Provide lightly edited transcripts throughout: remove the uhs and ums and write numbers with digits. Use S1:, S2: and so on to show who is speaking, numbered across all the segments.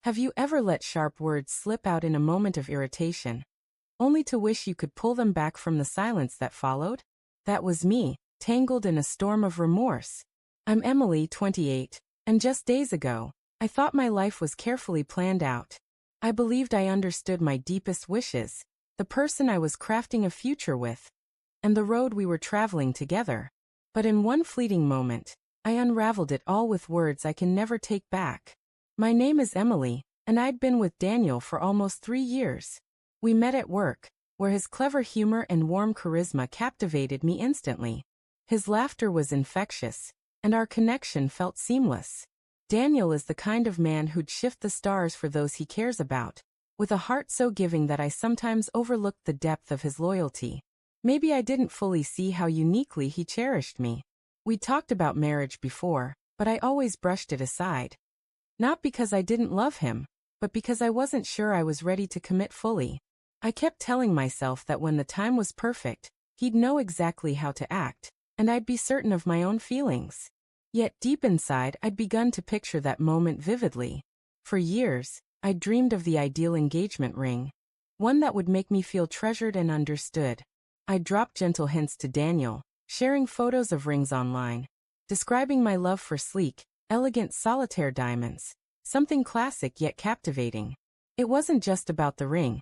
S1: Have you ever let sharp words slip out in a moment of irritation, only to wish you could pull them back from the silence that followed? That was me, tangled in a storm of remorse. I'm Emily, 28, and just days ago, I thought my life was carefully planned out. I believed I understood my deepest wishes, the person I was crafting a future with, and the road we were traveling together. But in one fleeting moment, I unraveled it all with words I can never take back. My name is Emily, and I'd been with Daniel for almost 3 years. We met at work, where his clever humor and warm charisma captivated me instantly. His laughter was infectious, and our connection felt seamless. Daniel is the kind of man who'd shift the stars for those he cares about, with a heart so giving that I sometimes overlooked the depth of his loyalty. Maybe I didn't fully see how uniquely he cherished me. We talked about marriage before, but I always brushed it aside. Not because I didn't love him, but because I wasn't sure I was ready to commit fully. I kept telling myself that when the time was perfect, he'd know exactly how to act, and I'd be certain of my own feelings. Yet deep inside, I'd begun to picture that moment vividly. For years, I'd dreamed of the ideal engagement ring, one that would make me feel treasured and understood. I'd dropped gentle hints to Daniel, sharing photos of rings online, describing my love for sleek, elegant solitaire diamonds, something classic yet captivating. It wasn't just about the ring.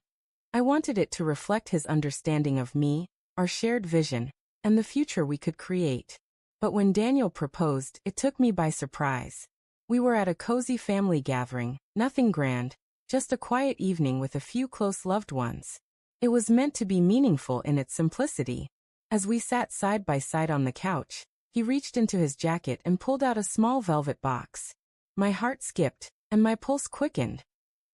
S1: I wanted it to reflect his understanding of me, our shared vision, and the future we could create. But when Daniel proposed, it took me by surprise. We were at a cozy family gathering, nothing grand, just a quiet evening with a few close loved ones. It was meant to be meaningful in its simplicity. As we sat side by side on the couch, he reached into his jacket and pulled out a small velvet box. My heart skipped, and my pulse quickened.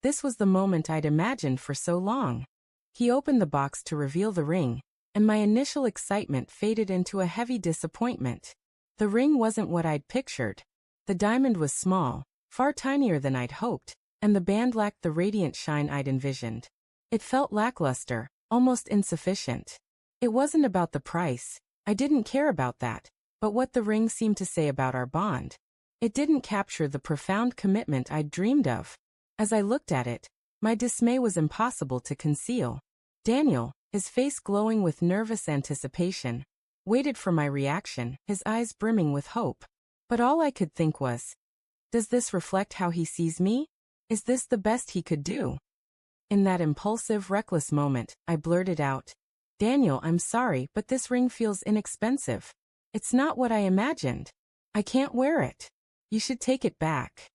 S1: This was the moment I'd imagined for so long. He opened the box to reveal the ring, and my initial excitement faded into a heavy disappointment. The ring wasn't what I'd pictured. The diamond was small, far tinier than I'd hoped, and the band lacked the radiant shine I'd envisioned. It felt lackluster, almost insufficient. It wasn't about the price. I didn't care about that. But what the ring seemed to say about our bond. It didn't capture the profound commitment I'd dreamed of. As I looked at it, my dismay was impossible to conceal. Daniel, his face glowing with nervous anticipation, waited for my reaction, his eyes brimming with hope. But all I could think was, does this reflect how he sees me? Is this the best he could do? In that impulsive, reckless moment, I blurted out, Daniel, I'm sorry, but this ring feels inexpensive. It's not what I imagined. I can't wear it. You should take it back.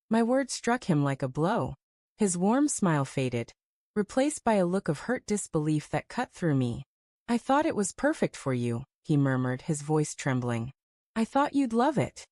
S1: My words struck him like a blow. His warm smile faded, replaced by a look of hurt disbelief that cut through me. I thought it was perfect for you, he murmured, his voice trembling. I thought you'd love it.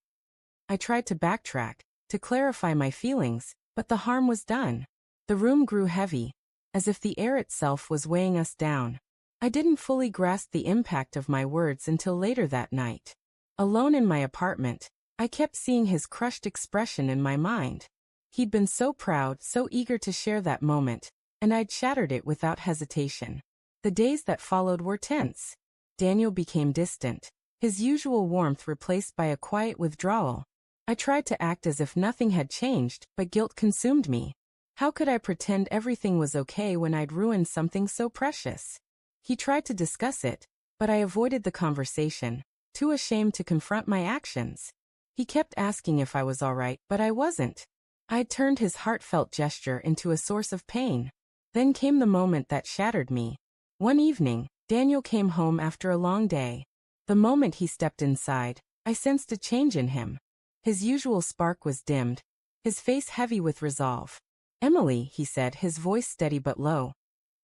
S1: I tried to backtrack, to clarify my feelings, but the harm was done. The room grew heavy, as if the air itself was weighing us down. I didn't fully grasp the impact of my words until later that night. Alone in my apartment, I kept seeing his crushed expression in my mind. He'd been so proud, so eager to share that moment, and I'd shattered it without hesitation. The days that followed were tense. Daniel became distant, his usual warmth replaced by a quiet withdrawal. I tried to act as if nothing had changed, but guilt consumed me. How could I pretend everything was okay when I'd ruined something so precious? He tried to discuss it, but I avoided the conversation, too ashamed to confront my actions. He kept asking if I was all right, but I wasn't. I'd turned his heartfelt gesture into a source of pain. Then came the moment that shattered me. One evening, Daniel came home after a long day. The moment he stepped inside, I sensed a change in him. His usual spark was dimmed, his face heavy with resolve. Emily, he said, his voice steady but low.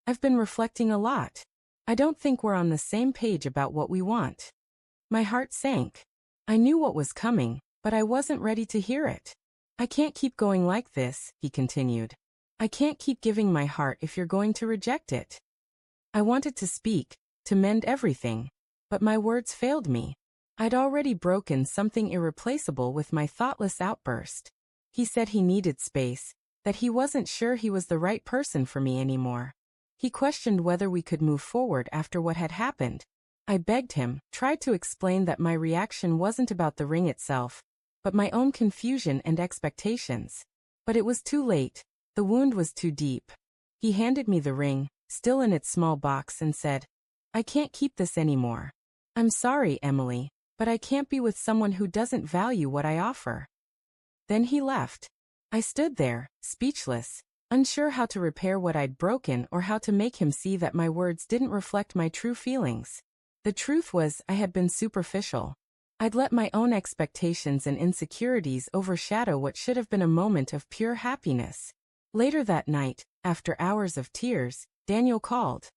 S1: I've been reflecting a lot. I don't think we're on the same page about what we want. My heart sank. I knew what was coming, but I wasn't ready to hear it. I can't keep going like this, he continued. I can't keep giving my heart if you're going to reject it. I wanted to speak, to mend everything, but my words failed me. I'd already broken something irreplaceable with my thoughtless outburst. He said he needed space, that he wasn't sure he was the right person for me anymore. He questioned whether we could move forward after what had happened. I begged him, tried to explain that my reaction wasn't about the ring itself, but my own confusion and expectations. But it was too late. The wound was too deep. He handed me the ring, still in its small box, and said, "I can't keep this anymore. I'm sorry, Emily, but I can't be with someone who doesn't value what I offer." Then he left. I stood there, speechless, unsure how to repair what I'd broken or how to make him see that my words didn't reflect my true feelings. The truth was, I had been superficial. I'd let my own expectations and insecurities overshadow what should have been a moment of pure happiness. Later that night, after hours of tears, Daniel called.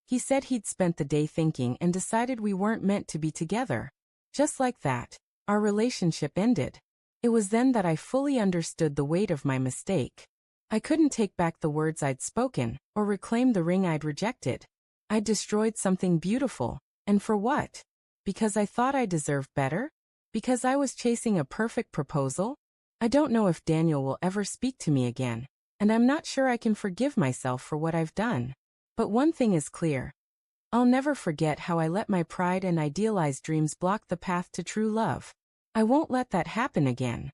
S1: He said he'd spent the day thinking and decided we weren't meant to be together. Just like that, our relationship ended. It was then that I fully understood the weight of my mistake. I couldn't take back the words I'd spoken, or reclaim the ring I'd rejected. I'd destroyed something beautiful. And for what? Because I thought I deserved better? Because I was chasing a perfect proposal? I don't know if Daniel will ever speak to me again, and I'm not sure I can forgive myself for what I've done. But one thing is clear. I'll never forget how I let my pride and idealized dreams block the path to true love. I won't let that happen again.